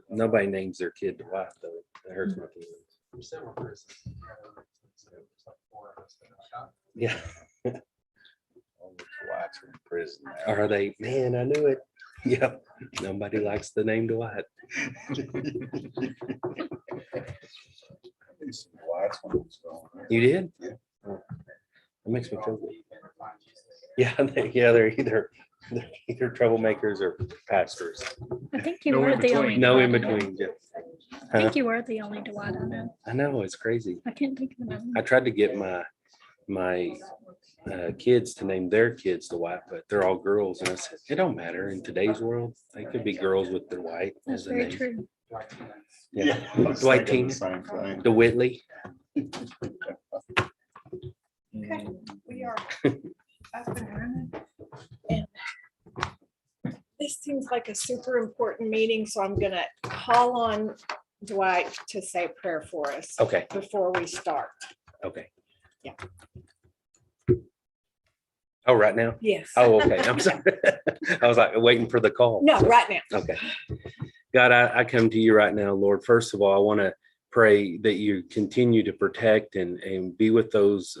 Nobody names their kid Dwight though. That hurts my feelings. Several persons. It's like 4 of us that are shot. Yeah. All the Dwights are in prison now. Are they? Man, I knew it. Yep. Nobody likes the name Dwight. Knew some Dwights when I was growing up. You did? Yeah. Oh, that makes me feel good. We've been to find Jesus. Yeah, they're either troublemakers or pastors. I think you No were in the only. between. No in Dwight I know. between. Yeah. I think you were the only Dwight I know. I know, it's crazy. I can't think of them. I tried to get my kids to name their kids Dwight, but they're all girls, and I said it don't matter in today's world. They could be girls with Dwight That's as a very name. true. Dwight Tennant. Yeah, I was Dwight thinking Tina, the same thing. the Whitley. Okay, we are up and running. And this seems like a super important meeting, so I'm gonna call on Dwight to say a prayer for us Okay, before we start. okay. Yeah. Oh, right now? Yes. Oh, okay. I'm sorry. I was like waiting for the call. No, right now. Okay. God, I come to you right now, Lord. First of all, I want to pray that you continue to protect and be with those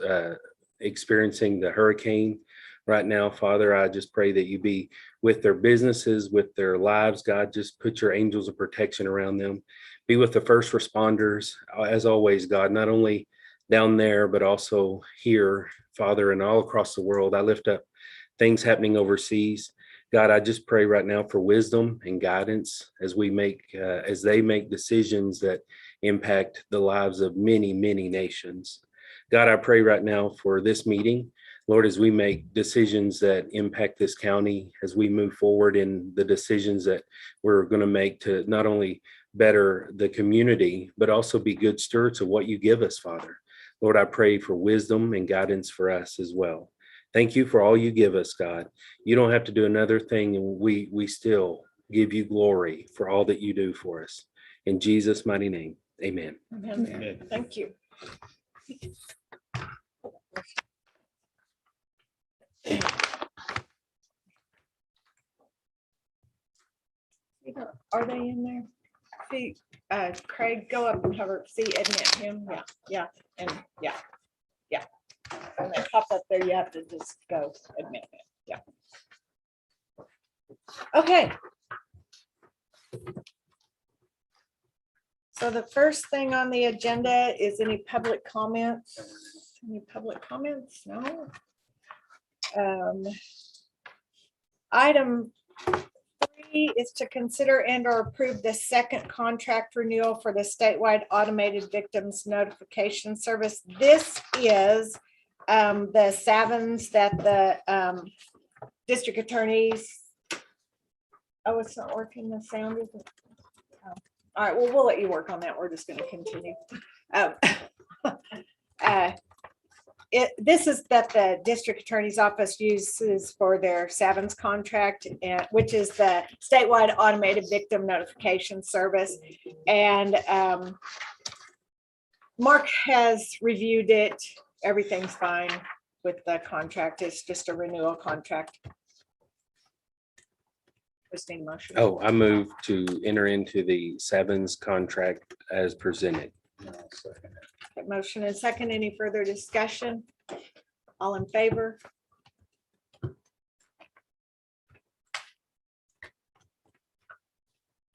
experiencing the hurricane right now. Father, I just pray that you be with their businesses, with their lives. God, just put your angels of protection around them. Be with the first responders. As always, God, not only down there, but also here, Father, and all across the world. I lift up things happening overseas. God, I just pray right now for wisdom and guidance as they make decisions that impact the lives of many, many nations. God, I pray right now for this meeting, Lord, as we make decisions that impact this county, as we move forward in the decisions that we're going to make to not only better the community, but also be good stewards of what you give us, Father. Lord, I pray for wisdom and guidance for us as well. Thank you for all you give us, God. You don't have to do another thing, and we still give you glory for all that you do for us. In Jesus' mighty name, amen. Amen. Thank you. Are they in there? See, Craig, go up and hover, see, admit him, yeah, and yeah. When they pop up there, you have to just go admit it, yeah. Okay. So the first thing on the agenda is any public comments? Any public comments? No. Item 3 is to consider and or approve the second contract renewal for the statewide automated victims notification service. This is the Savins that the district attorneys. Oh, it's not working. The sound isn't. Oh. All right, well, we'll let you work on that. We're just going to continue. This is that the district attorney's office uses for their Savins contract, which is the statewide automated victim notification service. And Mark has reviewed it. Everything's fine with the contract. It's just a renewal contract. Just need a motion. Oh, I move to enter into the Savins contract as presented. No, second. Okay, motion and second. Any further discussion? All in favor?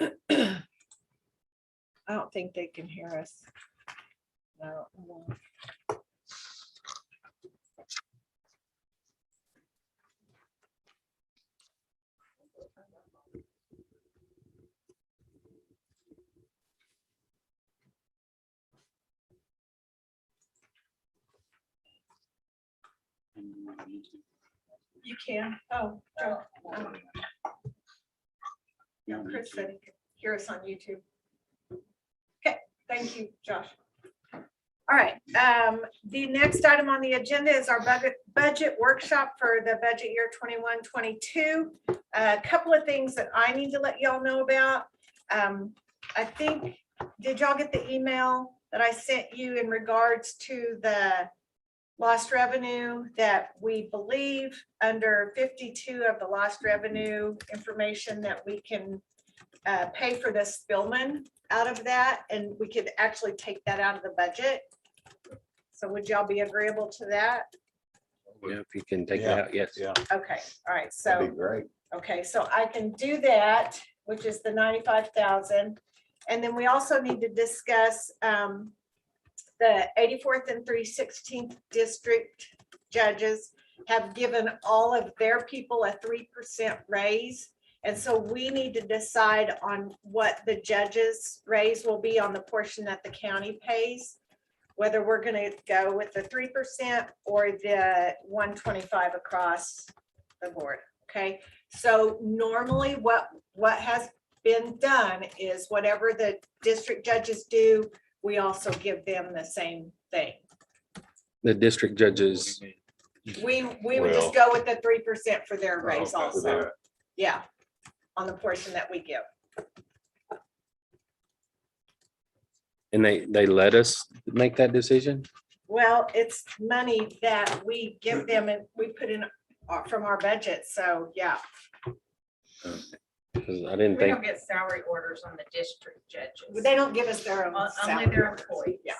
I don't think they can hear us. No. You can. Oh, Joe. No, Chris said he could hear us on YouTube. Okay, thank you, Josh. All right, the next item on the agenda is our budget workshop for the budget year 21-22. A couple of things that I need to let y'all know about. I think, did y'all get the email that I sent you in regards to the lost revenue that we believe under 52 of the lost revenue information that we can pay for the Spillman out of that, and we could actually take that out of the budget. So would y'all be agreeable to that? Yeah, if you can take it Yeah. out, yes. Yeah, Okay, all right, that'd be so, great. okay, so I can do that, which is the 95,000. And then we also need to discuss the 84th and 316th district judges have given all of their people a 3% raise. And so we need to decide on what the judges' raise will be on the portion that the county pays, whether we're gonna go with the 3% or the 125 across the board, okay? So normally what has been done is whatever the district judges do, we also give them the same thing. The district judges, We would just go with the 3% for their raise okay. also. Yeah, on the portion that we give. and they let us make that decision? Well, it's money that we give them and we put in from our budget, so yeah. Because I didn't We think, don't get salary orders on the district judges. They don't give us their own. Only salary their orders. employees. Yeah.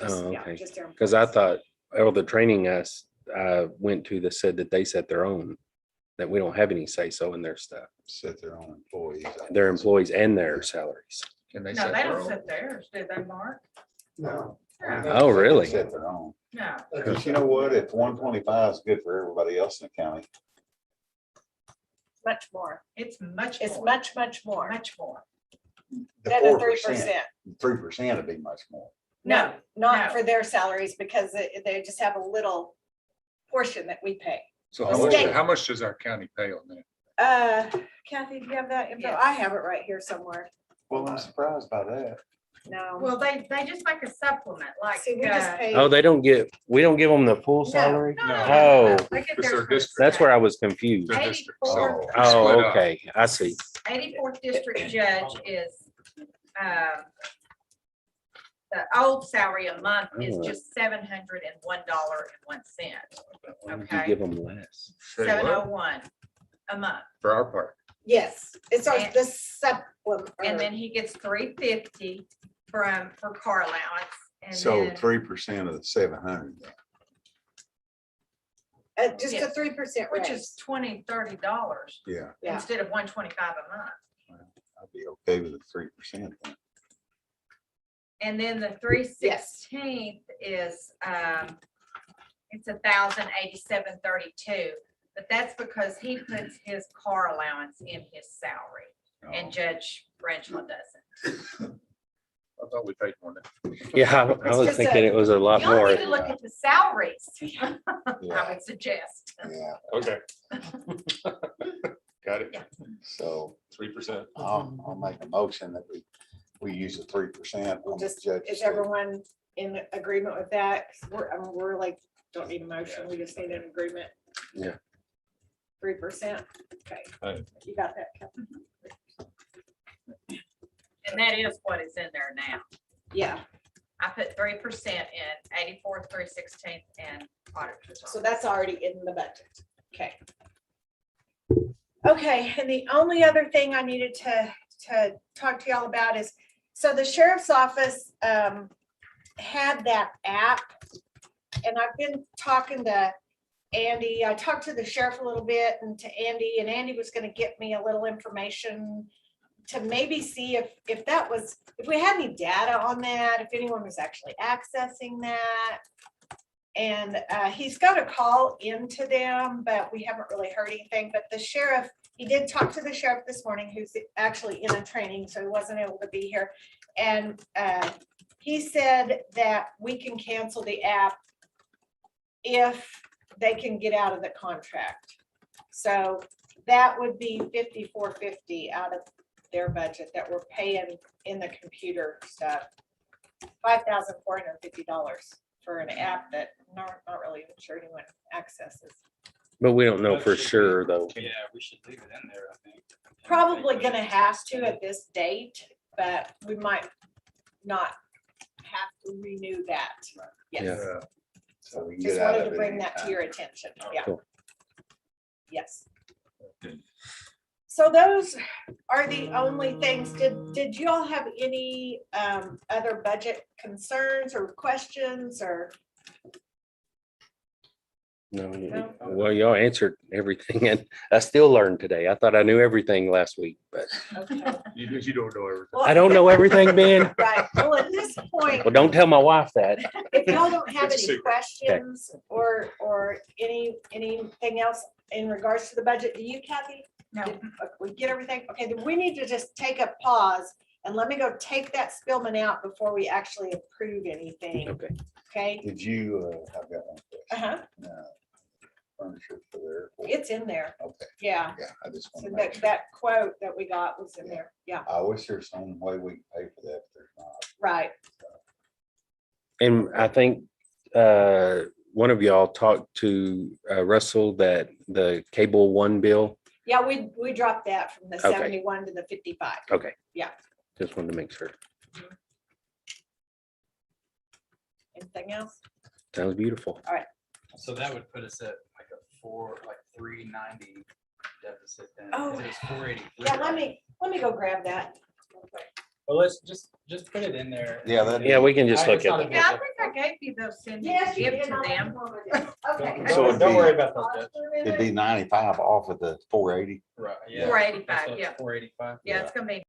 Oh, Yeah, okay. just their because I employees. thought all the training us went to that said that they set their own, that we don't have any say so in their stuff, Set their own employees. their employees and their salaries. Can they No, set they their don't own? set theirs, do they, Mark? No. No. Oh, really? Set their own. No. Because you know what? If 125 is good for everybody else in the county, Much more. It's much It's more, much more much more. the than the 4%, 3% would be much more. No, not no. for their salaries because they just have a little portion that we pay. So The state. how much does our county pay on that? Kathy, do you have that info? Yes. I have it right here somewhere. Well, I'm surprised by that. No. Well, they just make a supplement, like. See, we just pay. Oh, we don't give them the full salary? No, no, Oh. no, they get It's their theirs for district. That's where I free. was confused. Their district. 84. So Oh, split up. okay, I see. 84th district judge is, the old salary a month is Oh. just $701.01. Why would you Okay. give them less? Say what? 701 a month. For our part. Yes, it's our, And- the supplement. And then he gets $350 for car allowance. And So then 3% of the 700. Just a Yes. 3% which raise. is $20-$30 Yeah, Yeah. instead of 125 a month. I'd be okay with the 3%. then. And then the 316th is, it's $1,087.32. But that's because he puts his car allowance in his salary and Judge Branchland doesn't. I thought we paid more than Yeah, I It's was just thinking it was a lot Y'all more. need to look at the salaries. I Yeah, would suggest. yeah. Okay. Got it. Yeah. So 3%. I'll make a motion that we use the 3% We'll on the just, judges. is everyone in agreement with that? 'Cause we're like, don't need a motion, we just need an agreement. Yeah. 3%, okay. Right. You got that, Kathy? And that is what is in there now. Yeah, I put 3% in 84th, 316th and auditor's. so that's already in the budget, okay. Okay, and the only other thing I needed to talk to y'all about is, so the sheriff's office had that app. And I've been talking to Andy. I talked to the sheriff a little bit and to Andy, and Andy was gonna get me a little information to maybe see if that was, if we had any data on that, if anyone was actually accessing that. And he's got a call into them, but we haven't really heard anything. But the sheriff, he did talk to the sheriff this morning, who's actually in a training, so he wasn't able to be here. And he said that we can cancel the app if they can get out of the contract. So that would be $5,450 out of their budget that we're paying in the computer stuff. $5,450 for an app that not really even sure anyone accesses. But we don't know for sure, though. Yeah, we should leave it in there, I think. Probably gonna have to at this date, but we might not have to renew that. Yes, Yeah. So we can just get out wanted of to it bring that to anytime. your attention. Yeah. Cool. Yes. So those are the only things. Did you all have any other budget concerns or questions or? No, No. well, y'all answered everything and I still learned today. I thought I knew everything last week, but Okay. You don't know everything. Well, I don't know everything, Ben. Right. Well, at this point, Well, don't tell my wife that. if y'all don't have It's a any secret. questions or anything else in regards to the budget, do you, Kathy? No, We get everything? Okay, then we need to just take a pause and let me go take that Spillman out before we actually approve anything, Okay. okay? Did you, I've got one question. Uh-huh, Furniture for the airport. it's in there, Okay, yeah. yeah, I just So want to make that, sure. that quote that we got was in there, yeah, I wish there's some way we can pay for that, but there's not. right. And I think one of y'all talked to Russell that the cable one bill. Yeah, we dropped that from the Okay. 71 to the 55. Okay. Yeah. Just wanted to make sure. Anything else? Sounds beautiful. So that would put us at like a 390 deficit then. Oh. 'cause It was 483. Yeah, let me go grab that. Well, let's just put it in there. Yeah, that'd Yeah, we can just I- look it's not at a it. big yeah, I difference. think I gave you those, Cindy, Yes, you give did. to I'll let them. you know what it is. Okay. So Don't it'd don't be- worry about those, Pause Judge. for a It'd minute. be 95 off of the 480. Right, yeah. 485, So it's yeah. 485. Yeah, it's gonna be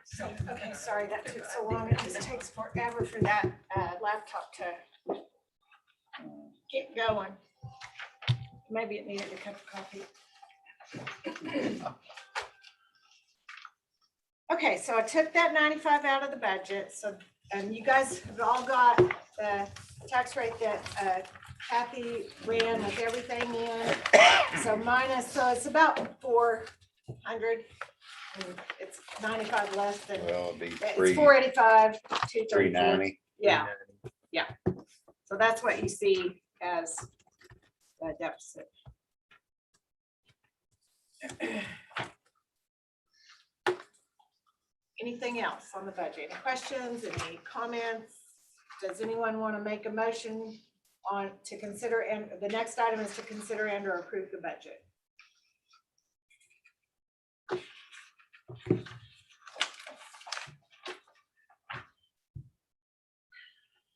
So, okay, sorry that took so long. It just takes forever for that laptop to get going. Maybe it needed a cup of coffee. Okay, so I took that 95 out of the budget, so, and you guys have all got the tax rate that Kathy ran with everything in. So minus, so it's about 400. And it's 95 less than, Well, it'd be it's 485, 234. 390. Yeah, so that's what you see as the deficit. Anything else on the budget? Any questions, any comments? Does anyone want to make a motion on to consider, and the next item is to consider and or approve the budget?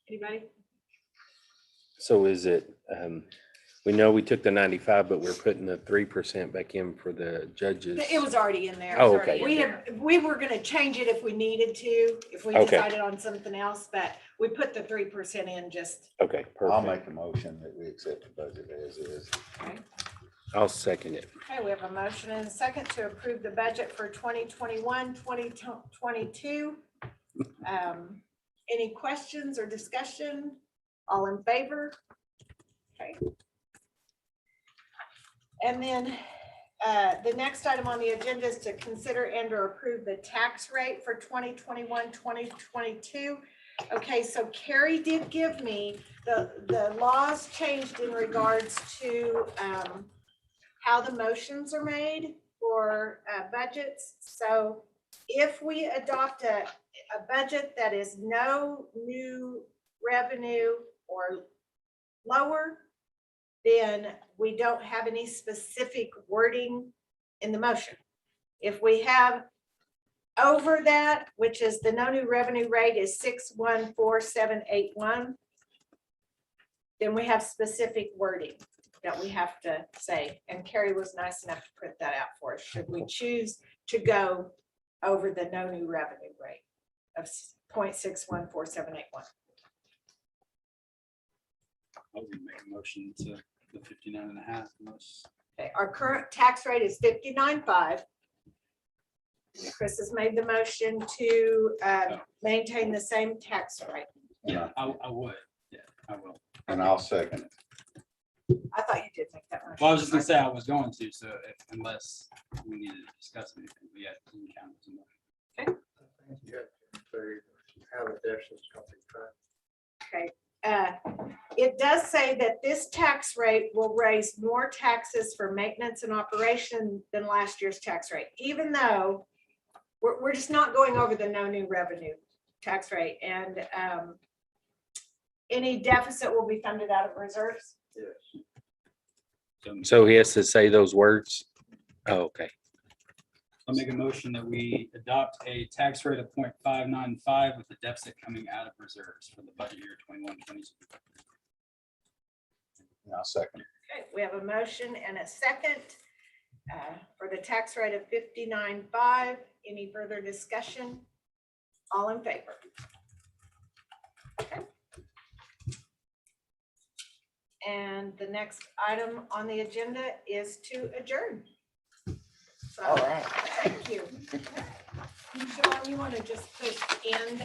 Anybody? So is it, we know we took the 95, but we're putting the 3% back in for the judges. It was already in there. Oh, okay. We were gonna change it if we needed to, if we Okay. decided on something else, but we put the 3% in just. Okay, I'll perfect. make a motion that we accept the budget as is. I'll second it. Okay, we have a motion and a second to approve the budget for 2021, 2022. Any questions or discussion? All in favor? Okay. And then the next item on the agenda is to consider and or approve the tax rate for 2021, 2022. Okay, so Carrie did give me, the laws changed in regards to how the motions are made for budgets. So if we adopt a budget that is no new revenue or lower, then we don't have any specific wording in the motion. If we have over that, which is the no new revenue rate is 614781, then we have specific wording that we have to say. And Carrie was nice enough to print that out for us. Should we choose to go over the no new revenue rate of 0.614781? I was gonna make a motion to the 59.5 unless. Okay, our current tax rate is 59.5. Chris has made the motion to maintain the same tax rate. Yeah, I would. Yeah, I will. And I'll second it. I thought you did make that motion. Well, I was just gonna say I was going to, so unless we needed to discuss anything, but yeah, it doesn't count as a motion. How the deficit is going to be cut. Okay. It does say that this tax rate will raise more taxes for maintenance and operation than last year's tax rate, even though we're just not going over the no new revenue tax rate, and any deficit will be funded out of reserves. Yes. So he has to say those words? Oh, okay. I'll make a motion that we adopt a tax rate of 0.595 with the deficit coming out of reserves for the budget year 21-22. And I'll second it. Okay, we have a motion and a second for the tax rate of 59.5. Any further discussion? All in favor? Okay. And the next item on the agenda is to adjourn. So, All right. thank you. Sean, you want to just push end